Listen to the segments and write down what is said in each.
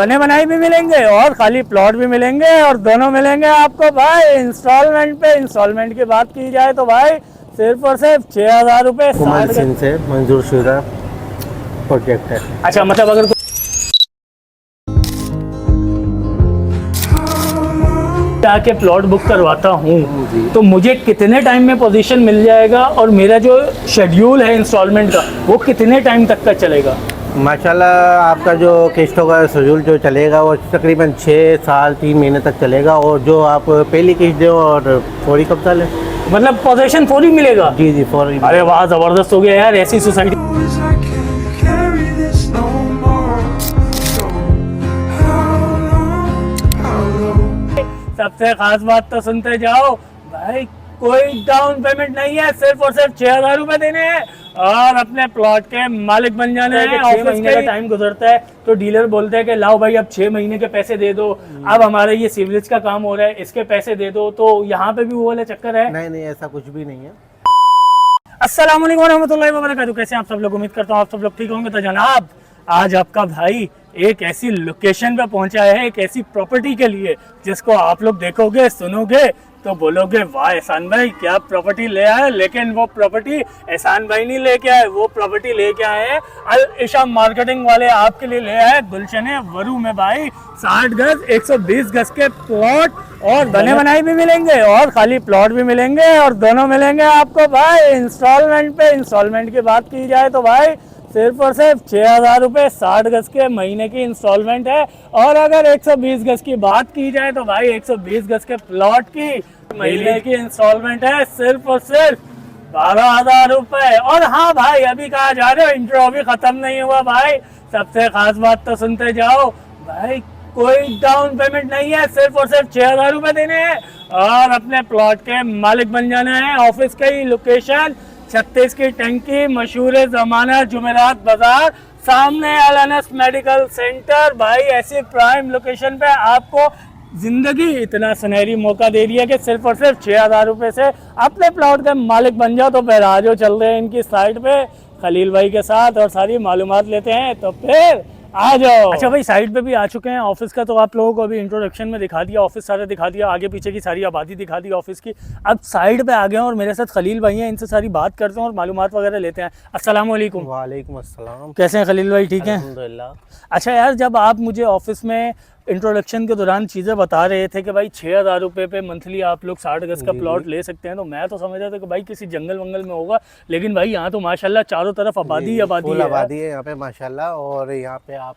बने बनाई भी मिलेंगे और खाली प्लॉट भी मिलेंगे और दोनों मिलेंगे आपको भाई इंस्टॉलमेंट पे। इंस्टॉलमेंट की बात की जाए तो भाई सिर्फ और सिर्फ 6,000 रुपये कुमल सिंह से मंजूर शुदा प्रोजेक्ट है। अच्छा, मतलब अगर आके प्लॉट बुक करवाता हूँ तो मुझे कितने टाइम में पोजीशन मिल जाएगा और मेरा जो शेड्यूल है इंस्टॉलमेंट का वो कितने टाइम तक का चलेगा? माशाल्लाह आपका जो किस्तों का शेड्यूल जो चलेगा वो तकरीबन 6 साल 3 महीने तक चलेगा। और जो आप पहली किस्त दो और फौरी कब साल है, मतलब पोजीशन फौरी मिलेगा? जी जी फौरी। अरे वाह, जबरदस्त हो गया यार ऐसी सोसाइटी। सबसे खास बात तो सुनते जाओ भाई, कोई डाउन पेमेंट नहीं है, सिर्फ और सिर्फ 6,000 रुपए देने हैं और अपने प्लॉट के मालिक बन जाना है। 6 महीने का टाइम गुजरता है तो डीलर बोलते हैं कि लाओ भाई अब 6 महीने के पैसे दे दो, अब हमारा ये सिविल्स का काम हो रहा है इसके पैसे दे दो। तो यहाँ पे भी वो वाला चक्कर है? नहीं नहीं, ऐसा कुछ भी नहीं है। अस्सलाम वालेकुम रहमतुल्लाहि व बरकातहू। कैसे आप सब लोग? उम्मीद करता हूँ आप सब लोग ठीक होंगे। तो जनाब आज आपका भाई एक ऐसी लोकेशन पे पहुंचा है, एक ऐसी प्रॉपर्टी के लिए जिसको आप लोग देखोगे सुनोगे तो बोलोगे वाह एहसान भाई क्या प्रॉपर्टी ले आए। लेकिन वो प्रॉपर्टी एहसान भाई नहीं लेके आए, वो प्रॉपर्टी लेके आए हैं अल इशा मार्केटिंग वाले आपके लिए ले आए गुलशन वरू में भाई 60 गज 120 गज के प्लॉट और बने बनाई भी मिलेंगे और खाली प्लॉट भी मिलेंगे और दोनों मिलेंगे आपको भाई इंस्टॉलमेंट पे। इंस्टॉलमेंट की बात की जाए तो भाई सिर्फ और सिर्फ 6,000 रुपये 60 गज के महीने की इंस्टॉलमेंट है। और अगर 120 गज की बात की जाए तो भाई 120 गज के प्लॉट की महीने की इंस्टॉलमेंट है सिर्फ और सिर्फ 12,000 रुपये। और हाँ भाई, अभी कहा जा रहे हो इंट्रो अभी खत्म नहीं हुआ भाई, सबसे खास बात तो सुनते जाओ भाई, कोई डाउन पेमेंट नहीं है, सिर्फ और सिर्फ 6,000 रुपये देने हैं और अपने प्लॉट के मालिक बन जाना है। ऑफिस की लोकेशन 36 की टंकी, मशहूर जमाना जुमेरात बाजार, सामने एलएनएस मेडिकल सेंटर। भाई ऐसी प्राइम लोकेशन पे आपको जिंदगी इतना सुनहरी मौका दे रही है कि सिर्फ और सिर्फ 6,000 रुपये से अपने प्लॉट के मालिक बन जाओ। तो फिर आज चल रहे हैं इनकी साइट पे खलील भाई के साथ और सारी मालूमात लेते हैं, तो फिर आ जाओ। अच्छा भाई, साइड पे भी आ चुके हैं ऑफिस का, तो आप लोगों को अभी इंट्रोडक्शन में दिखा दिया, ऑफिस सारा दिखा दिया, आगे पीछे की सारी आबादी दिखा दी ऑफिस की। अब साइड पे आ गए हैं और मेरे साथ खलील भाई हैं, इनसे सारी बात करते हैं और मालूमात वगैरह लेते हैं। अस्सलाम वालेकुम। वालेकुम अस्सलाम। कैसे हैं खलील भाई? ठीक हैं अल्हम्दुलिल्लाह। अच्छा यार, जब आप मुझे ऑफिस में इंट्रोडक्शन के दौरान चीज़ें बता रहे थे कि भाई 6,000 रुपये पे मंथली आप लोग 60 गज का प्लॉट ले सकते हैं, तो मैं तो समझ रहा था कि भाई किसी जंगल वंगल में होगा, लेकिन भाई यहाँ तो माशाल्लाह चारों तरफ आबादी आबादी है। आबादी है यहाँ पे माशाल्लाह। और यहाँ पे आप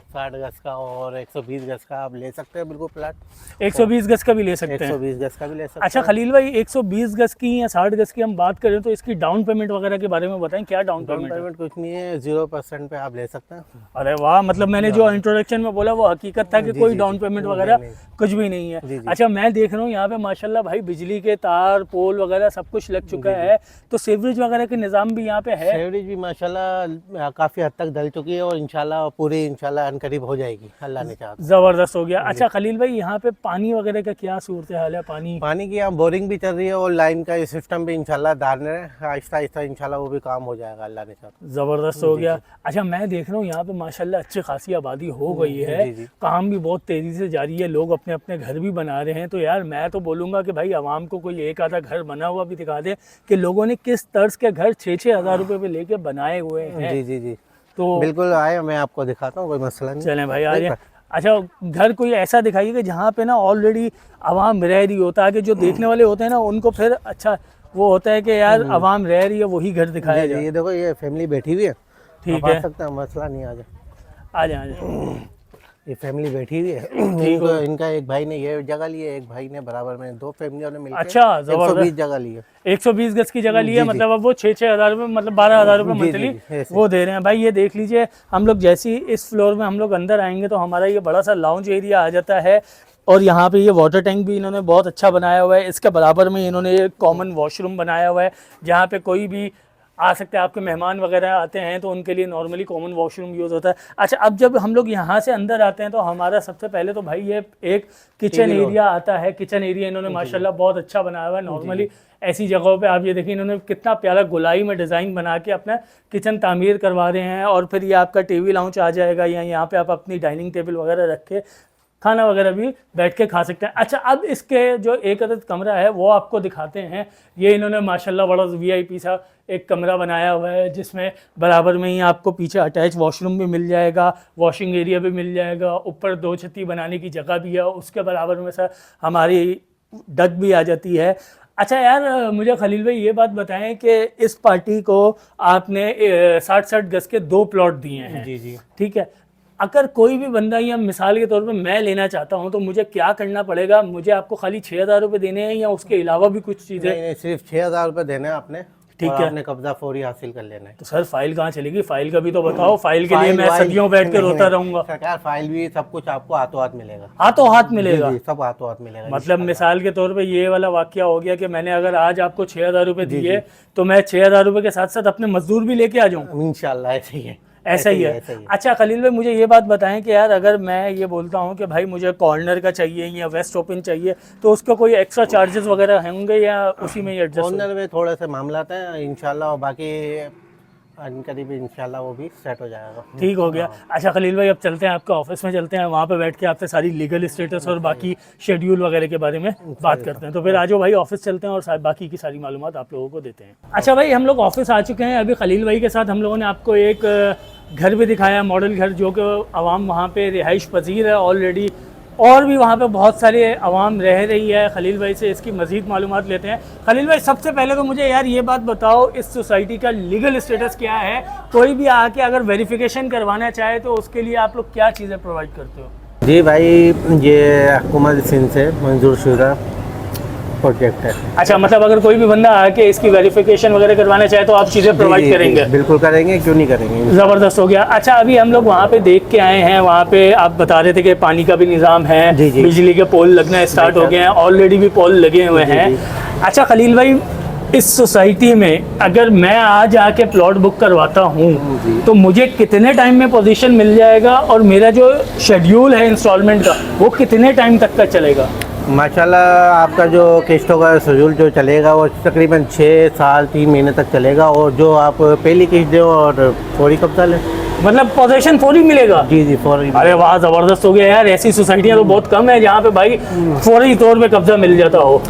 60 गज का और 120 गज का आप ले सकते हैं बिल्कुल प्लॉट। 120 गज का भी ले सकते हैं? 120 गज का भी ले सकते हैं। अच्छा खलील भाई, 120 गज की या 60 गज की हम बात करें तो इसकी डाउन पेमेंट वगैरह के बारे में बताएं, क्या डाउन पेमेंट? कुछ नहीं है, 0% पे आप ले सकते हैं। अरे वाह, मतलब मैंने जो इंट्रोडक्शन में बोला वो हकीकत था कि कोई डाउन पेमेंट वगैरह कुछ भी नहीं है। अच्छा, मैं देख रहा हूँ यहाँ पे माशाल्लाह भाई बिजली के तार पोल वगैरह सब कुछ लग चुका है, तो सीवरेज वगैरह के निज़ाम भी यहाँ पे है? सीवरेज भी माशाल्लाह काफ़ी हद तक डल चुकी है और इंशाल्लाह पूरी इंशाल्लाह अनकरीब हो जाएगी, अल्लाह ने चाहा। ज़बरदस्त हो गया। अच्छा खलील भाई, यहाँ पे पानी वगैरह का क्या सूरत हाल है? पानी की यहाँ बोरिंग भी चल रही है और लाइन का सिस्टम भी इंशाल्लाह डालने आहिस्ता आहिस्ता इंशाल्लाह वो भी काम हो जाएगा, अल्लाह ने चाहा। ज़बरदस्त हो गया। अच्छा, मैं देख रहा हूँ यहाँ पे माशाल्लाह अच्छी खासी आबादी हो गई है, काम भी बहुत तेज़ी से जारी है, लोग अपने अपने घर भी बना रहे हैं। तो यार मैं तो बोलूँगा कि भाई आवाम को कोई एक आधा घर बना हुआ भी दिखा दे कि लोगों ने किस तर्ज के घर 6-6 हज़ार रुपये पे लेके बनाए हुए हैं। जी जी जी, तो बिल्कुल आए, मैं आपको दिखाता हूँ, कोई मसला नहीं। चलें भाई आइए। अच्छा, घर कोई ऐसा दिखाइए कि जहाँ पे ना ऑलरेडी आवाम रह रही होता है, कि जो देखने वाले होते हैं ना उनको फिर अच्छा वो होता है कि यार आवाम रह रही है, वही घर दिखाया जाए। ये देखो, ये फैमिली बैठी हुई है, ठीक है, सकते हैं, मसला नहीं। आ जाए आ जाए। ये फैमिली बैठी हुई है, इनका एक भाई ने ये जगह ली है, एक भाई ने बराबर में, 2 फैमिलियों ने मिलकर अच्छा 120 जगह ली है। 120 गज की जगह ली है, मतलब अब वो 6-6 हज़ार रुपये, मतलब 12,000 रुपये मंथली वो दे रहे हैं। भाई ये देख लीजिए, हम लोग जैसी इस फ्लोर में हम लोग अंदर आएंगे तो हमारा ये बड़ा सा लाउंज एरिया आ जाता है और यहाँ पे ये वाटर टैंक भी इन्होंने बहुत अच्छा बनाया हुआ है। इसके बराबर में इन्होंने एक कॉमन वॉशरूम बनाया हुआ है जहाँ पे कोई भी आ सकते हैं, आपके मेहमान वगैरह आते हैं तो उनके लिए नॉर्मली कॉमन वॉशरूम यूज़ होता है। अच्छा, अब जब हम लोग यहाँ से अंदर आते हैं तो हमारा सबसे पहले तो भाई ये एक किचन एरिया आता है। किचन एरिया इन्होंने माशाल्लाह बहुत अच्छा बनाया हुआ है। नॉर्मली ऐसी जगहों पे आप ये देखिए इन्होंने कितना प्यारा गोलाई में डिज़ाइन बना के अपना किचन तामीर करवा रहे हैं। और फिर ये आपका टीवी लाउंज आ जाएगा, या यहाँ पे आप अपनी डाइनिंग टेबल वगैरह रख के खाना वगैरह भी बैठ के खा सकते हैं। अच्छा, अब इसके जो एक अदद कमरा है वो आपको दिखाते हैं। ये इन्होंने माशाल्लाह बड़ा VIP सा एक कमरा बनाया हुआ है, जिसमें बराबर में ही आपको पीछे अटैच वॉशरूम भी मिल जाएगा, वॉशिंग एरिया भी मिल जाएगा, ऊपर 2 छत्ती बनाने की जगह भी है, उसके बराबर में सर हमारी डक भी आ जाती है। अच्छा यार, मुझे खलील भाई ये बात बताएं कि इस पार्टी को आपने 60-60 गज के 2 प्लॉट दिए हैं। जी जी। ठीक है, अगर कोई भी बंदा या मिसाल के तौर पे मैं लेना चाहता हूं तो मुझे क्या करना पड़ेगा? मुझे आपको खाली 6,000 रुपये देने हैं या उसके अलावा भी कुछ चीज़ें? नहीं, सिर्फ 6,000 रुपये देने हैं आपने। ठीक और है, आपने कब्जा फौरी हासिल कर लेना है। तो सर फाइल कहाँ चलेगी? फाइल का भी तो बताओ। फाइल के लिए मैं सदियों बैठ के रोता रहूंगा। सरकार फाइल भी सब कुछ आपको हाथों हाथ मिलेगा। हाथों हाथ मिलेगा? जी, सब हाथों हाथ मिलेगा। मतलब मिसाल के तौर पे ये वाला वाकया हो गया कि मैंने अगर आज आपको 6,000 रुपये दिए तो मैं 6,000 रुपये के साथ साथ अपने मजदूर भी लेके आ जाऊँ? इंशाल्लाह ऐसे ही है। ऐसा ही है। अच्छा खलील भाई, मुझे ये बात बताएं कि यार अगर मैं ये बोलता हूँ कि भाई मुझे कॉर्नर का चाहिए या वेस्ट ओपन चाहिए तो उसका कोई एक्स्ट्रा चार्जेस वगैरह होंगे या उसी में ही एडजस्ट? कॉर्नर में थोड़े से मामला है इंशाल्लाह, और बाकी करीब इंशाल्लाह वो भी सेट हो जाएगा। ठीक हो गया। अच्छा खलील भाई, अब चलते हैं आपके ऑफिस में, चलते हैं वहाँ पे बैठ के आपसे सारी लीगल स्टेटस और बाकी शेड्यूल वगैरह के बारे में बात करते हैं। तो फिर आज भाई ऑफिस चलते हैं और बाकी की सारी मालूमात आप लोगों को देते हैं। अच्छा भाई, हम लोग ऑफिस आ चुके हैं। अभी खलील भाई के साथ हम लोगों ने आपको एक घर भी दिखाया, मॉडल घर, जो कि आवाम वहाँ पे रिहाइश पजीर है ऑलरेडी, और भी वहाँ पे बहुत सारे आवाम रह रही है। खलील भाई से इसकी मज़ीद मालूमात लेते हैं। खलील भाई, सबसे पहले तो मुझे यार ये बात बताओ, इस सोसाइटी का लीगल स्टेटस क्या है? कोई भी आके अगर वेरिफिकेशन करवाना चाहे तो उसके लिए आप लोग क्या चीज़ें प्रोवाइड करते हो? जी भाई, ये हुकूमत सिंध से मंजूर शुदा प्रोजेक्ट है। अच्छा, मतलब अगर कोई भी बंदा आके इसकी वेरिफिकेशन वगैरह करवाना चाहे तो आप चीज़ें प्रोवाइड करेंगे? बिल्कुल करेंगे, क्यों नहीं करेंगे। ज़बरदस्त हो गया। अच्छा, अभी हम लोग वहाँ पे देख के आए हैं, वहाँ पे आप बता रहे थे कि पानी का भी निज़ाम है, जी जी। बिजली के पोल लगना स्टार्ट हो गए हैं, ऑलरेडी भी पोल लगे हुए हैं। अच्छा खलील भाई, इस सोसाइटी में अगर मैं आज आके प्लॉट बुक करवाता हूँ तो मुझे कितने टाइम में पोजीशन मिल जाएगा, और मेरा जो शेड्यूल है इंस्टॉलमेंट का वो कितने टाइम तक का चलेगा? माशाल्लाह, आपका जो किस्तों का शेड्यूल जो चलेगा वो तकरीबन 6 साल 3 महीने तक चलेगा। और जो आप पहली किस्त दो और फौरी कब्जा लें, मतलब पोजीशन फौरी मिलेगा? जी जी, फौरी। अरे वाह, ज़बरदस्त हो गया यार। ऐसी सोसाइटियाँ तो बहुत कम है जहाँ पे भाई फौरी तौर पे कब्जा मिल जाता हो।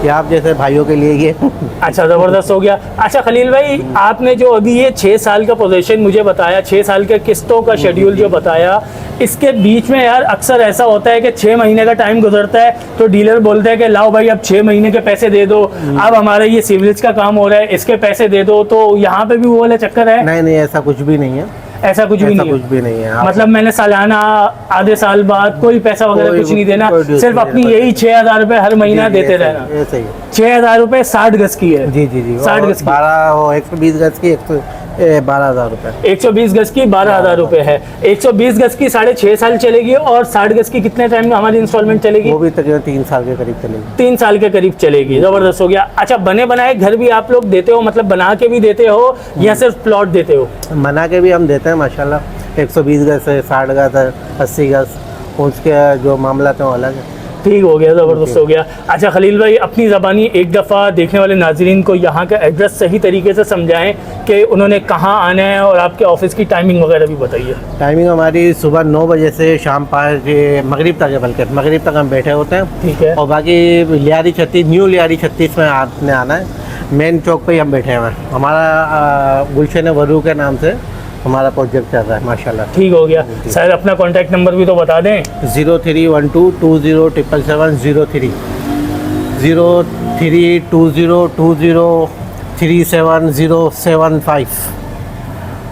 ये आप जैसे भाइयों के लिए ये अच्छा, ज़बरदस्त हो गया। अच्छा खलील भाई, आपने जो अभी ये 6 साल का पोजीशन मुझे बताया, 6 साल के किस्तों का शेड्यूल जो बताया, इसके बीच में यार अक्सर ऐसा होता है कि 6 महीने का टाइम गुजरता है तो डीलर बोलता है कि लाओ भाई अब 6 महीने के पैसे दे दो, अब हमारा ये सिविल्स का काम हो रहा है, इसके पैसे दे दो। तो यहाँ पे भी वो वाला चक्कर है? नहीं, ऐसा कुछ भी नहीं है। ऐसा कुछ भी नहीं है। मतलब मैंने सालाना आधे साल बाद कोई पैसा वगैरह कुछ नहीं देना, सिर्फ अपनी यही 6,000 रुपये हर महीना देते रहना? 6,000 रुपये 60 गज की है? जी जी जी, 60 गज की 120 गज की 12,000 रुपये। 120 गज की 12,000 रुपये है। 120 गज की 6.5 साल चलेगी, और 60 गज की कितने टाइम में हमारी इंस्टॉलमेंट चलेगी? वो भी तकरीबन 3 साल के करीब चलेगी। 3 साल के करीब चलेगी। ज़बरदस्त हो गया। अच्छा, बने बनाए घर भी आप लोग देते हो? मतलब बना के भी देते हो या सिर्फ प्लॉट देते हो? बना के भी हम देते हैं माशाल्लाह। 120 गज है, 60 गज है, 80 गज, उसके जो मामला थे वो अलग है। ठीक हो गया, ज़बरदस्त हो गया। अच्छा खलील भाई, अपनी ज़बानी एक दफ़ा देखने वाले नाजरीन को यहाँ का एड्रेस सही तरीके से समझाएं कि उन्होंने कहाँ आना है, और आपके ऑफिस की टाइमिंग वगैरह भी बताइए। टाइमिंग हमारी सुबह 9 बजे से शाम 5 मगरिब तक है, बल्कि मगरिब तक हम बैठे होते हैं। ठीक है। और बाकी लियारी 36, न्यू लियारी 36 में आपने आना है। मेन चौक पे ही हम बैठे हुए हैं। हमारा गुलशन वरू के नाम से हमारा प्रोजेक्ट चल रहा है माशाल्लाह। ठीक हो गया। सर अपना कॉन्टैक्ट नंबर भी तो बता दें। 0312207703 0320203775।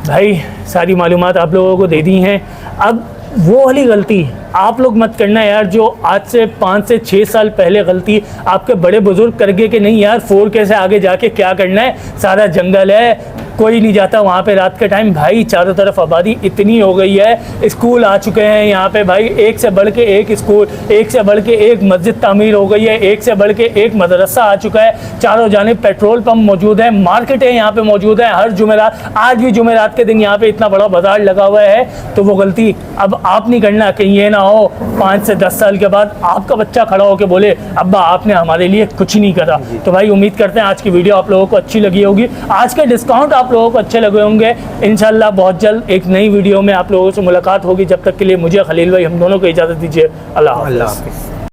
भाई सारी मालूमात आप लोगों को दे दी हैं। अब वो वाली गलती आप लोग मत करना यार, जो आज से 5 से 6 साल पहले गलती आपके बड़े बुजुर्ग कर गए कि नहीं यार 4K से आगे जाके क्या करना है, सारा जंगल है, कोई नहीं जाता वहाँ पे रात के टाइम भाई। चारों तरफ आबादी इतनी हो गई है, स्कूल आ चुके हैं यहाँ पे भाई, एक से बढ़ के एक स्कूल, एक से बढ़ के एक मस्जिद तामीर हो गई है, एक से बढ़ के एक मदरसा आ चुका है, चारों जानिब पेट्रोल पंप मौजूद है, मार्केटें यहाँ पे मौजूद है। हर जुमेरात, आज भी जुमेरात के दिन यहाँ पे इतना बड़ा बाजार लगा हुआ है। तो वो गलती अब आप नहीं करना, कहीं ये ना हो 5 से 10 साल के बाद आपका बच्चा खड़ा होकर बोले अब्बा आपने हमारे लिए कुछ नहीं करा। तो भाई उम्मीद करते हैं आज की वीडियो आप लोगों को अच्छी लगी होगी, आज के डिस्काउंट आप लोगों को अच्छे लगे होंगे। इंशाल्लाह बहुत जल्द एक नई वीडियो में आप लोगों से मुलाकात होगी। जब तक के लिए मुझे खलील भाई हम दोनों को इजाज़त दीजिए। अल्लाह हाफ़िज़।